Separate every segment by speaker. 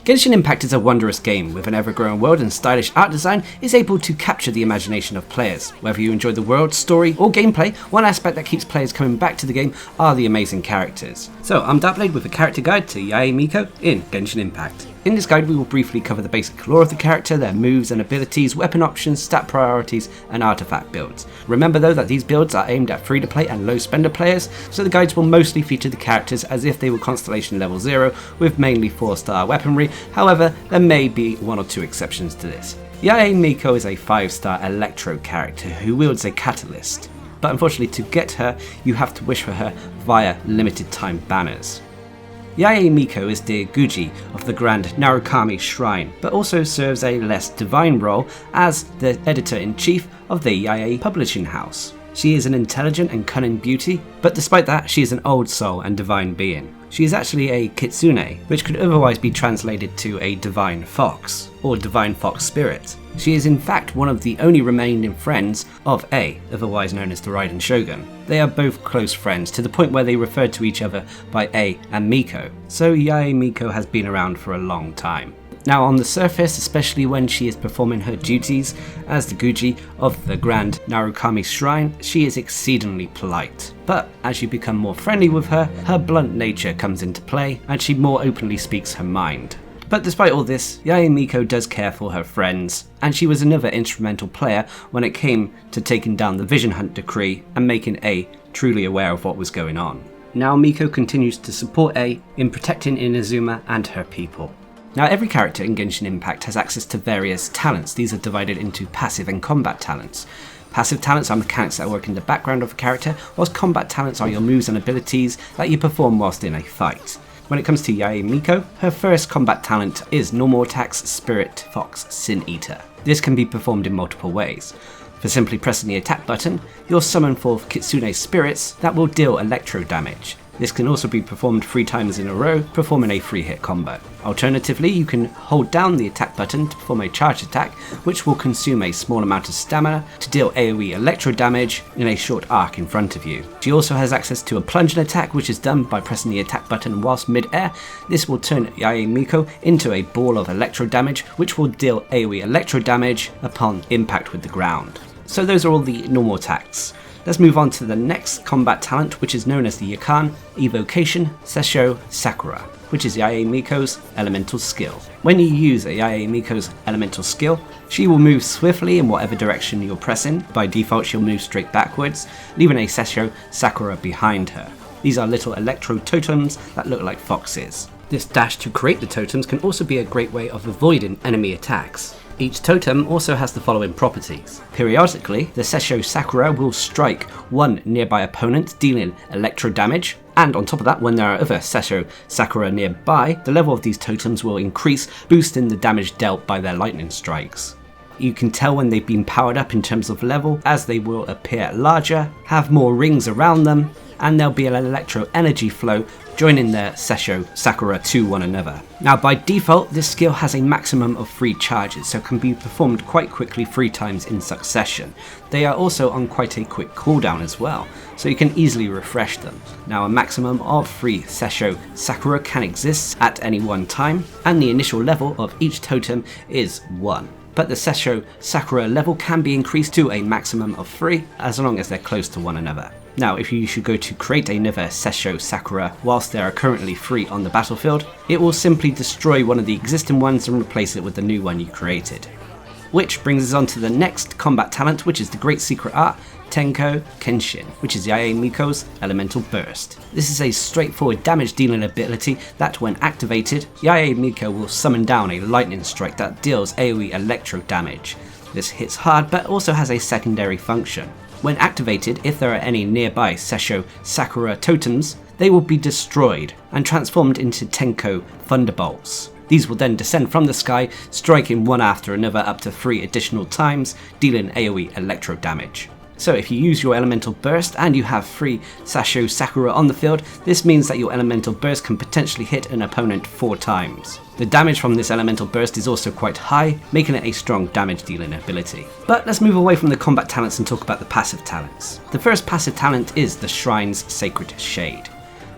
Speaker 1: Genshin Impact is a wondrous game with an ever-growing world, and stylish art design is able to capture the imagination of players. Whether you enjoy the world, story, or gameplay, one aspect that keeps players coming back to the game are the amazing characters. So I'm Darcblade with a character guide to Yae Miko in Genshin Impact. In this guide we will briefly cover the basic lore of the character, their moves and abilities, weapon options, stat priorities and artifact builds. Remember though that these builds are aimed at free to play and low spender players, so the guides will mostly feature the characters as if they were Constellation level 0 with mainly 4-star weaponry. However, there may be one or two exceptions to this. Yae Miko is a 5-star electro character who wields a catalyst, but unfortunately to get her you have to wish for her via limited time banners. Yae Miko is the Guji of the Grand Narukami Shrine, but also serves a less divine role as the editor-in-chief of the Yae publishing house. She is an intelligent and cunning beauty, but despite that she is an old soul and divine being. She is actually a kitsune, which could otherwise be translated to a divine fox, or divine fox spirit. She is in fact one of the only remaining friends of A, otherwise known as the Raiden Shogun. They are both close friends to the point where they refer to each other by A and Miko, so Yae Miko has been around for a long time. Now on the surface, especially when she is performing her duties as the Guji of the Grand Narukami Shrine, she is exceedingly polite. But as you become more friendly with her, her blunt nature comes into play and she more openly speaks her mind. But despite all this, Yae Miko does care for her friends, and she was another instrumental player when it came to taking down the Vision Hunt decree and making A truly aware of what was going on. Now Miko continues to support A in protecting Inazuma and her people. Now every character in Genshin Impact has access to various talents. These are divided into passive and combat talents. Passive talents are mechanics that work in the background of a character, whilst combat talents are your moves and abilities that you perform whilst in a fight. When it comes to Yae Miko, her first combat talent is Normal Attack's Spirit Fox Sin Eater. This can be performed in multiple ways. For simply pressing the attack button, you'll summon forth Kitsune spirits that will deal electro damage. This can also be performed 3 times in a row, performing a 3-hit combo. Alternatively, you can hold down the attack button to perform a charge attack, which will consume a small amount of stamina to deal AoE electro damage in a short arc in front of you. She also has access to a plunging attack, which is done by pressing the attack button whilst mid-air. This will turn Yae Miko into a ball of electro damage, which will deal AoE electro damage upon impact with the ground. So those are all the normal attacks. Let's move on to the next combat talent, which is known as the Yakan Evocation Sessho Sakura, which is Yae Miko's elemental skill. When you use a Yae Miko's elemental skill, she will move swiftly in whatever direction you're pressing. By default she'll move straight backwards, leaving a Sessho Sakura behind her. These are little electro totems that look like foxes. This dash to create the totems can also be a great way of avoiding enemy attacks. Each totem also has the following properties. Periodically, the Sessho Sakura will strike one nearby opponent, dealing electro damage, and on top of that, when there are other Sessho Sakura nearby, the level of these totems will increase, boosting the damage dealt by their lightning strikes. You can tell when they've been powered up in terms of level, as they will appear larger, have more rings around them, and there'll be an electro energy flow joining their Sessho Sakura to one another. Now by default, this skill has a maximum of 3 charges, so can be performed quite quickly 3 times in succession. They are also on quite a quick cooldown as well, so you can easily refresh them. Now a maximum of 3 Sessho Sakura can exist at any one time, and the initial level of each totem is 1. But the Sessho Sakura level can be increased to a maximum of 3 as long as they're close to one another. Now if you should go to create another Sessho Sakura whilst there are currently 3 on the battlefield, it will simply destroy one of the existing ones and replace it with the new one you created. Which brings us on to the next combat talent, which is the great secret art Tenko Kenshin, which is Yae Miko's Elemental Burst. This is a straightforward damage dealing ability that when activated, Yae Miko will summon down a lightning strike that deals AoE electro damage. This hits hard but also has a secondary function. When activated, if there are any nearby Sessho Sakura totems, they will be destroyed and transformed into Tenko Thunderbolts. These will then descend from the sky, striking one after another up to 3 additional times, dealing AoE electro damage. So if you use your Elemental Burst and you have 3 Sessho Sakura on the field, this means that your Elemental Burst can potentially hit an opponent 4 times. The damage from this Elemental Burst is also quite high, making it a strong damage dealing ability. But let's move away from the combat talents and talk about the passive talents. The first passive talent is the Shrine's Sacred Shade.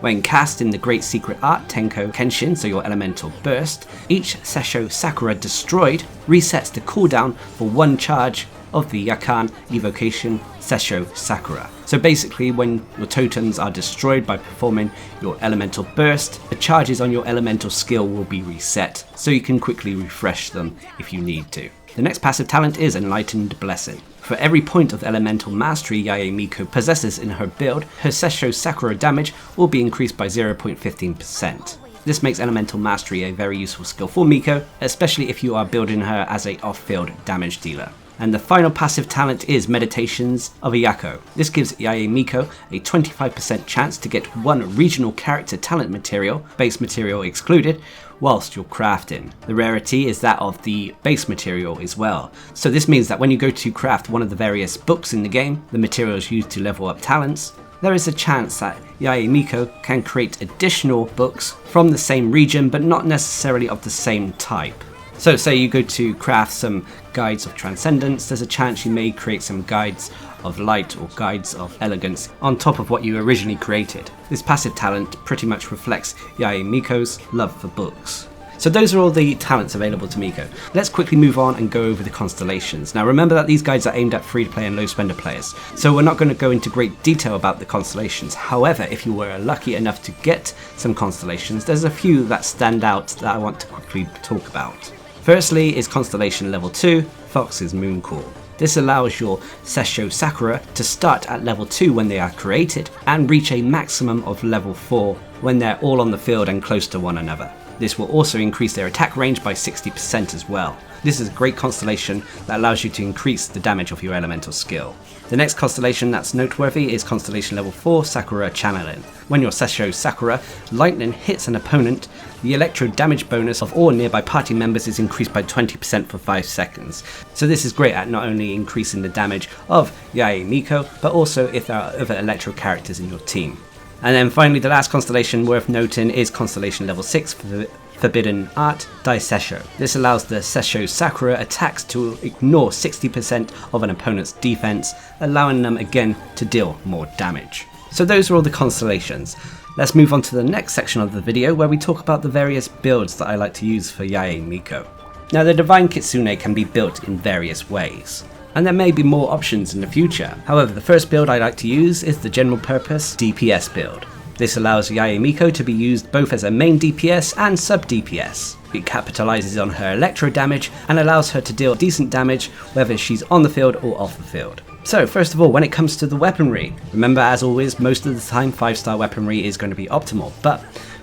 Speaker 1: When cast in the Great Secret Art Tenko Kenshin, so your elemental burst, each Sessho Sakura destroyed resets the cooldown for one charge of the Yakan evocation Sessho Sakura. So basically, when your totems are destroyed by performing your elemental burst, the charges on your elemental skill will be reset, so you can quickly refresh them if you need to. The next passive talent is Enlightened Blessing. For every point of elemental mastery Yae Miko possesses in her build, her Sessho Sakura damage will be increased by 0.15%. This makes elemental mastery a very useful skill for Miko, especially if you are building her as a off-field damage dealer. And the final passive talent is Meditations of Ayako. This gives Yae Miko a 25% chance to get one regional character talent material, base material excluded, whilst you're crafting. The rarity is that of the base material as well. So this means that when you go to craft one of the various books in the game, the materials used to level up talents, there is a chance that Yae Miko can create additional books from the same region but not necessarily of the same type. So say you go to craft some Guides of Transcendence, there's a chance you may create some Guides of Light or Guides of Elegance on top of what you originally created. This passive talent pretty much reflects Yae Miko's love for books. So those are all the talents available to Miko. Let's quickly move on and go over the Constellations. Now remember that these guides are aimed at free-to-play and low-spender players, so we're not going to go into great detail about the Constellations. However, if you were lucky enough to get some Constellations, there's a few that stand out that I want to quickly talk about. Firstly is Constellation Level 2, Fox's Mooncall. This allows your Sessho Sakura to start at level 2 when they are created, and reach a maximum of level 4 when they're all on the field and close to one another. This will also increase their attack range by 60% as well. This is a great constellation that allows you to increase the damage of your elemental skill. The next constellation that's noteworthy is Constellation Level 4, Sakura Channeling. When your Sessho Sakura lightning hits an opponent, the electro damage bonus of all nearby party members is increased by 20% for 5 seconds. So this is great at not only increasing the damage of Yae Miko, but also if there are other electro characters in your team. And then finally, the last constellation worth noting is Constellation Level 6 for the Forbidden Art Daisessho. This allows the Sessho Sakura attacks to ignore 60% of an opponent's defense, allowing them again to deal more damage. So those are all the constellations. Let's move on to the next section of the video where we talk about the various builds that I like to use for Yae Miko. Now the Divine Kitsune can be built in various ways, and there may be more options in the future. However, the first build I like to use is the general purpose DPS build. This allows Yae Miko to be used both as a main DPS and sub DPS. It capitalizes on her electro damage and allows her to deal decent damage whether she's on the field or off the field. So first of all, when it comes to the weaponry, remember as always, most of the time 5-star weaponry is going to be optimal, but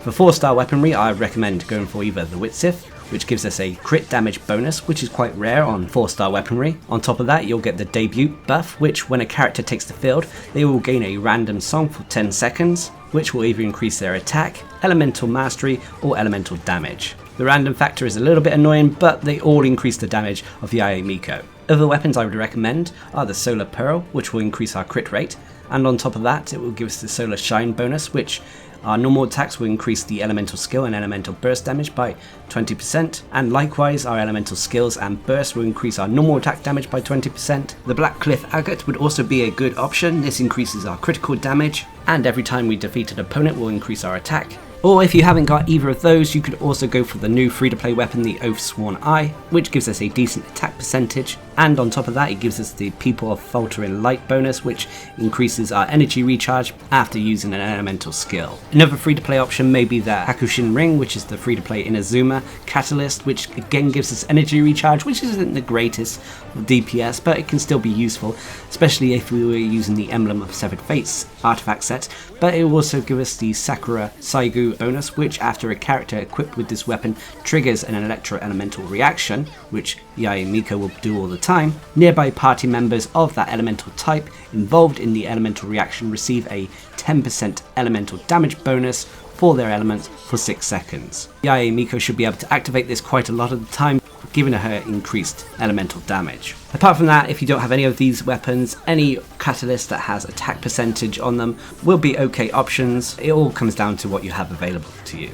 Speaker 1: for 4-star weaponry I recommend going for either the Witsif, which gives us a crit damage bonus, which is quite rare on 4-star weaponry. On top of that, you'll get the debut buff, which when a character takes the field, they will gain a random song for 10 seconds, which will either increase their attack, elemental mastery, or elemental damage. The random factor is a little bit annoying, but they all increase the damage of Yae Miko. Other weapons I would recommend are the Solar Pearl, which will increase our crit rate, and on top of that, it will give us the Solar Shine bonus, which our normal attacks will increase the elemental skill and elemental burst damage by 20%, and likewise our elemental skills and burst will increase our normal attack damage by 20%. The Black Cliff Agate would also be a good option. This increases our critical damage, and every time we defeat an opponent will increase our attack. Or if you haven't got either of those, you could also go for the new free-to-play weapon, the Oathsworn Eye, which gives us a decent attack percentage, and on top of that it gives us the People of Faltering Light bonus, which increases our energy recharge after using an elemental skill. Another free-to-play option may be the Hakushin Ring, which is the free-to-play Inazuma Catalyst, which again gives us energy recharge, which isn't the greatest for DPS, but it can still be useful, especially if we were using the Emblem of Severed Fates artifact set, but it will also give us the Sakura Saigu bonus, which after a character equipped with this weapon triggers an electro-elemental reaction, which Yae Miko will do all the time. Nearby party members of that elemental type involved in the elemental reaction receive a 10% elemental damage bonus for their elements for 6 seconds. Yae Miko should be able to activate this quite a lot of the time, giving her increased elemental damage. Apart from that, if you don't have any of these weapons, any catalyst that has attack percentage on them will be okay options. It all comes down to what you have available to you.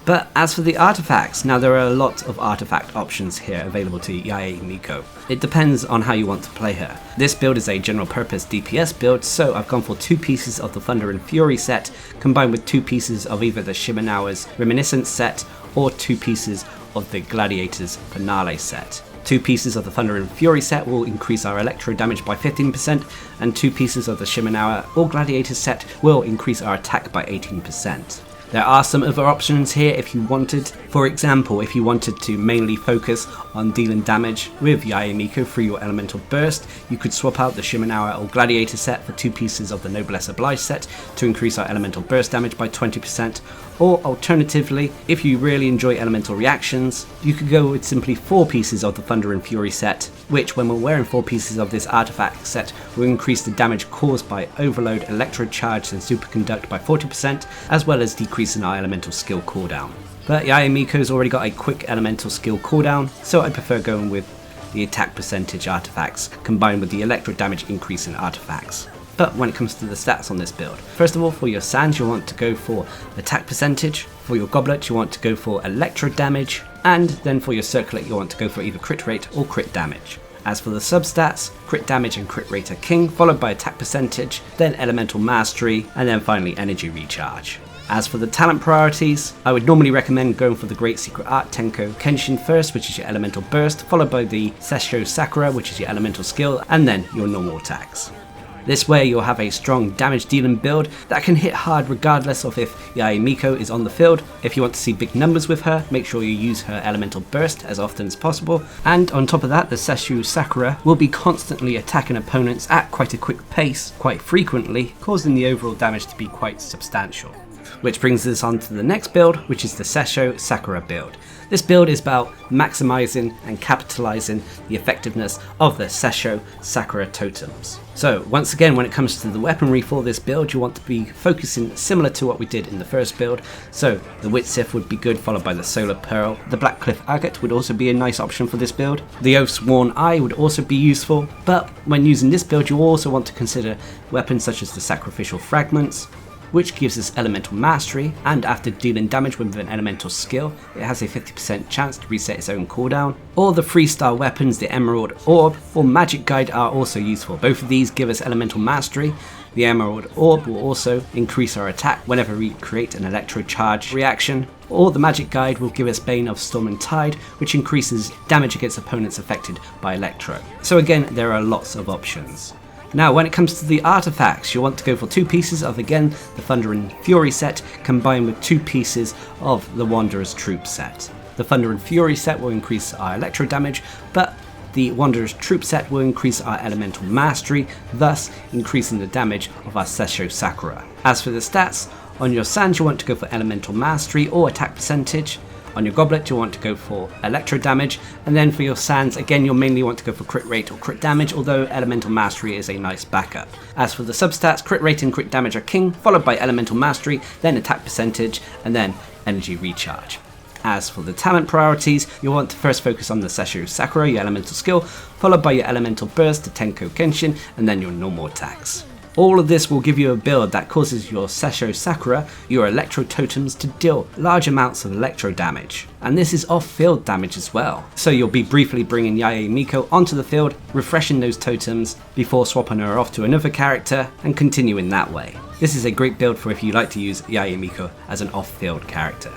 Speaker 1: But as for the artifacts, now there are a lot of artifact options here available to Yae Miko. It depends on how you want to play her. This build is a general purpose DPS build, so I've gone for 2 pieces of the Thunder and Fury set combined with 2 pieces of either the Shimenawa's Reminiscence set or 2 pieces of the Gladiator's Finale set. 2 pieces of the Thunder and Fury set will increase our electro damage by 15%, and 2 pieces of the Shimenawa or Gladiator set will increase our attack by 18%. There are some other options here if you wanted. For example, if you wanted to mainly focus on dealing damage with Yae Miko through your elemental burst, you could swap out the Shimenawa or Gladiator set for 2 pieces of the Noblesse Oblige set to increase our elemental burst damage by 20%. Or alternatively, if you really enjoy elemental reactions, you could go with simply 4 pieces of the Thunder and Fury set, which when we're wearing 4 pieces of this artifact set will increase the damage caused by Overload, Electro Charge and Superconduct by 40%, as well as decreasing our elemental skill cooldown. But Yae Miko's already got a quick elemental skill cooldown, so I prefer going with the attack percentage artifacts combined with the electro damage increasing artifacts. But when it comes to the stats on this build, first of all, for your sands you want to go for attack percentage, for your goblet you want to go for electro damage, and then for your circlet you want to go for either crit rate or crit damage. As for the substats, crit damage and crit rate are king, followed by attack percentage, then elemental mastery, and then finally energy recharge. As for the talent priorities, I would normally recommend going for the Great Secret Art Tenko Kenshin first, which is your elemental burst, followed by the Sessho Sakura, which is your elemental skill, and then your normal attacks. This way you'll have a strong damage dealing build that can hit hard regardless of if Yae Miko is on the field. If you want to see big numbers with her, make sure you use her elemental burst as often as possible. And on top of that, the Sessho Sakura will be constantly attacking opponents at quite a quick pace, quite frequently, causing the overall damage to be quite substantial. Which brings us on to the next build, which is the Sessho Sakura build. This build is about maximizing and capitalizing the effectiveness of the Sessho Sakura totems. So once again, when it comes to the weaponry for this build, you want to be focusing similar to what we did in the first build. So the Witsif would be good, followed by the Solar Pearl. The Black Cliff Agate would also be a nice option for this build. The Oath's Worn Eye would also be useful, but when using this build you also want to consider weapons such as the Sacrificial Fragments, which gives us elemental mastery, and after dealing damage with an elemental skill, it has a 50% chance to reset its own cooldown. Or the 3-star weapons, the Emerald Orb or Magic Guide, are also useful. Both of these give us elemental mastery. The Emerald Orb will also increase our attack whenever we create an electro charge reaction, or the Magic Guide will give us Bane of Storm and Tide, which increases damage against opponents affected by electro. So again, there are lots of options. Now when it comes to the artifacts, you'll want to go for 2 pieces of, again, the Thunder and Fury set combined with 2 pieces of the Wanderer's Troop set. The Thunder and Fury set will increase our electro damage, but the Wanderer's Troop set will increase our elemental mastery, thus increasing the damage of our Sessho Sakura. As for the stats, on your sands you want to go for elemental mastery or attack percentage. On your goblet you'll want to go for electro damage, and then for your sands again you'll mainly want to go for crit rate or crit damage, although elemental mastery is a nice backup. As for the substats, crit rate and crit damage are king, followed by elemental mastery, then attack percentage, and then energy recharge. As for the talent priorities, you'll want to first focus on the Sessho Sakura, your elemental skill, followed by your elemental burst, the Tenko Kenshin, and then your normal attacks. All of this will give you a build that causes your Sessho Sakura, your electro totems, to deal large amounts of electro damage. And this is off-field damage as well. So you'll be briefly bringing Yae Miko onto the field, refreshing those totems before swapping her off to another character and continuing that way. This is a great build for if you like to use Yae Miko as an off-field character.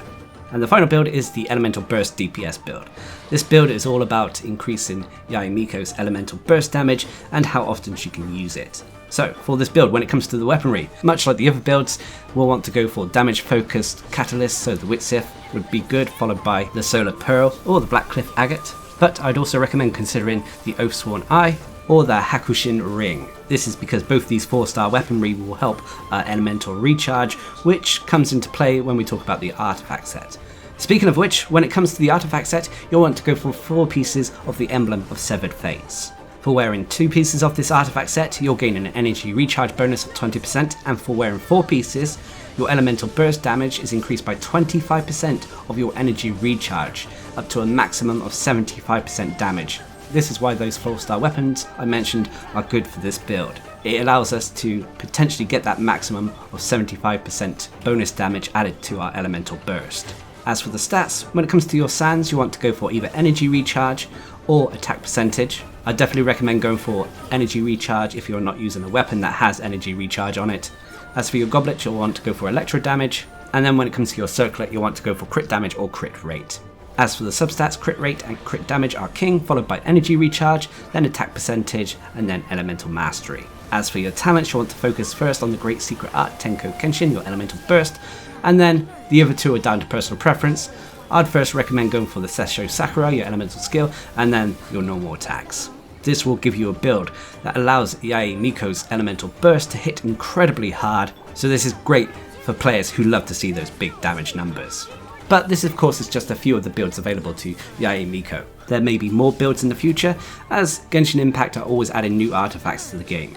Speaker 1: And the final build is the Elemental Burst DPS build. This build is all about increasing Yae Miko's elemental burst damage and how often she can use it. So for this build, when it comes to the weaponry, much like the other builds, we'll want to go for damage focused catalysts, so the Witsif would be good, followed by the Solar Pearl or the Black Cliff Agate. But I'd also recommend considering the Oath's Worn Eye or the Hakushin Ring. This is because both these 4-star weaponry will help elemental recharge, which comes into play when we talk about the artifact set. Speaking of which, when it comes to the artifact set, you'll want to go for 4 pieces of the Emblem of Severed Fates. For wearing 2 pieces of this artifact set, you'll gain an energy recharge bonus of 20%, and for wearing 4 pieces, your elemental burst damage is increased by 25% of your energy recharge, up to a maximum of 75% damage. This is why those 4-star weapons I mentioned are good for this build. It allows us to potentially get that maximum of 75% bonus damage added to our elemental burst. As for the stats, when it comes to your sands, you want to go for either energy recharge or attack percentage. I definitely recommend going for energy recharge if you're not using a weapon that has energy recharge on it. As for your goblet, you'll want to go for electro damage, and then when it comes to your circlet, you'll want to go for crit damage or crit rate. As for the substats, crit rate and crit damage are king, followed by energy recharge, then attack percentage, and then elemental mastery. As for your talents, you'll want to focus first on the great secret art Tenko Kenshin, your elemental burst, and then the other two are down to personal preference. I'd first recommend going for the Sessho Sakura, your elemental skill, and then your normal attacks. This will give you a build that allows Yae Miko's elemental burst to hit incredibly hard, so this is great for players who love to see those big damage numbers. But this of course is just a few of the builds available to Yae Miko. There may be more builds in the future, as Genshin Impact are always adding new artifacts to the game.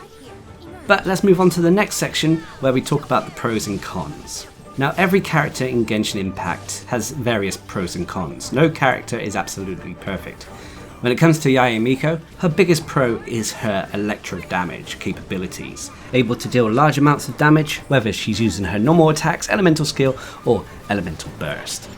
Speaker 1: But let's move on to the next section where we talk about the pros and cons. Now every character in Genshin Impact has various pros and cons. No character is absolutely perfect. When it comes to Yae Miko, her biggest pro is her electro damage capabilities, able to deal large amounts of damage whether she's using her normal attacks, elemental skill or elemental burst.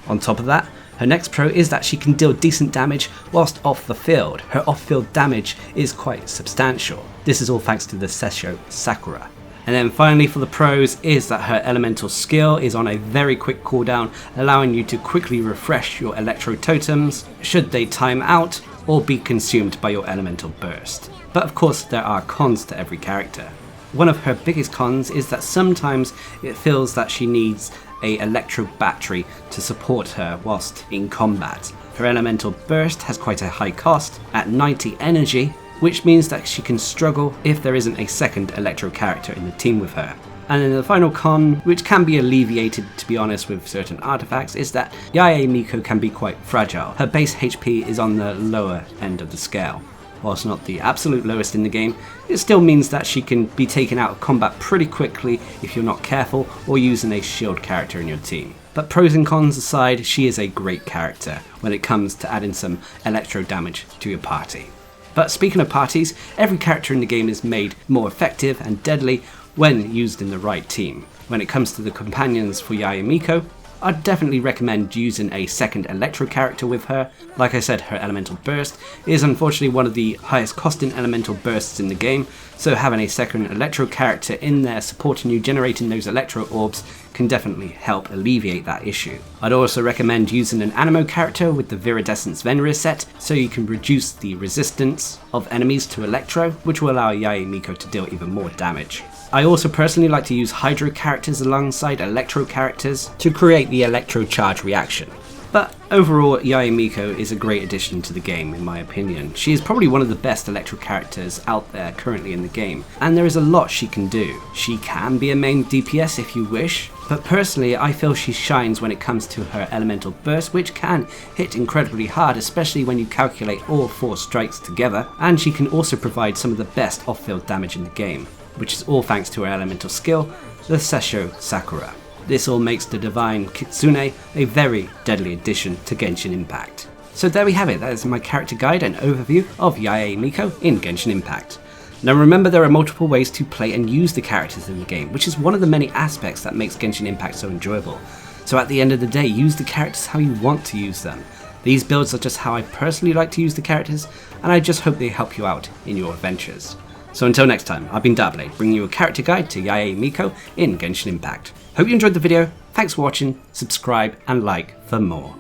Speaker 1: On top of that, her next pro is that she can deal decent damage whilst off the field. Her off-field damage is quite substantial. This is all thanks to the Sessho Sakura. And then finally for the pros is that her elemental skill is on a very quick cooldown, allowing you to quickly refresh your electro totems should they time out or be consumed by your elemental burst. But of course there are cons to every character. One of her biggest cons is that sometimes it feels that she needs a electro battery to support her whilst in combat. Her elemental burst has quite a high cost at 90 energy, which means that she can struggle if there isn't a second electro character in the team with her. And then the final con, which can be alleviated to be honest with certain artifacts, is that Yae Miko can be quite fragile. Her base HP is on the lower end of the scale. Whilst not the absolute lowest in the game, it still means that she can be taken out of combat pretty quickly if you're not careful or using a shield character in your team. But pros and cons aside, she is a great character when it comes to adding some electro damage to your party. But speaking of parties, every character in the game is made more effective and deadly when used in the right team. When it comes to the companions for Yae Miko, I'd definitely recommend using a second electro character with her. Like I said, her elemental burst is unfortunately one of the highest costing elemental bursts in the game, so having a second electro character in there supporting you generating those electro orbs can definitely help alleviate that issue. I'd also recommend using an Anemo character with the Viridescence Venrir set so you can reduce the resistance of enemies to electro, which will allow Yae Miko to deal even more damage. I also personally like to use Hydro characters alongside Electro characters to create the Electro charge reaction. But overall, Yae Miko is a great addition to the game in my opinion. She is probably one of the best Electro characters out there currently in the game, and there is a lot she can do. She can be a main DPS if you wish, but personally I feel she shines when it comes to her elemental burst, which can hit incredibly hard, especially when you calculate all 4 strikes together, and she can also provide some of the best off-field damage in the game, which is all thanks to her elemental skill, the Sessho Sakura. This all makes the Divine Kitsune a very deadly addition to Genshin Impact. So there we have it, that is my character guide and overview of Yae Miko in Genshin Impact. Now remember, there are multiple ways to play and use the characters in the game, which is one of the many aspects that makes Genshin Impact so enjoyable. So at the end of the day, use the characters how you want to use them. These builds are just how I personally like to use the characters, and I just hope they help you out in your adventures. So until next time, I've been Darcblade, bringing you a character guide to Yae Miko in Genshin Impact. Hope you enjoyed the video, thanks for watching, subscribe and like for more.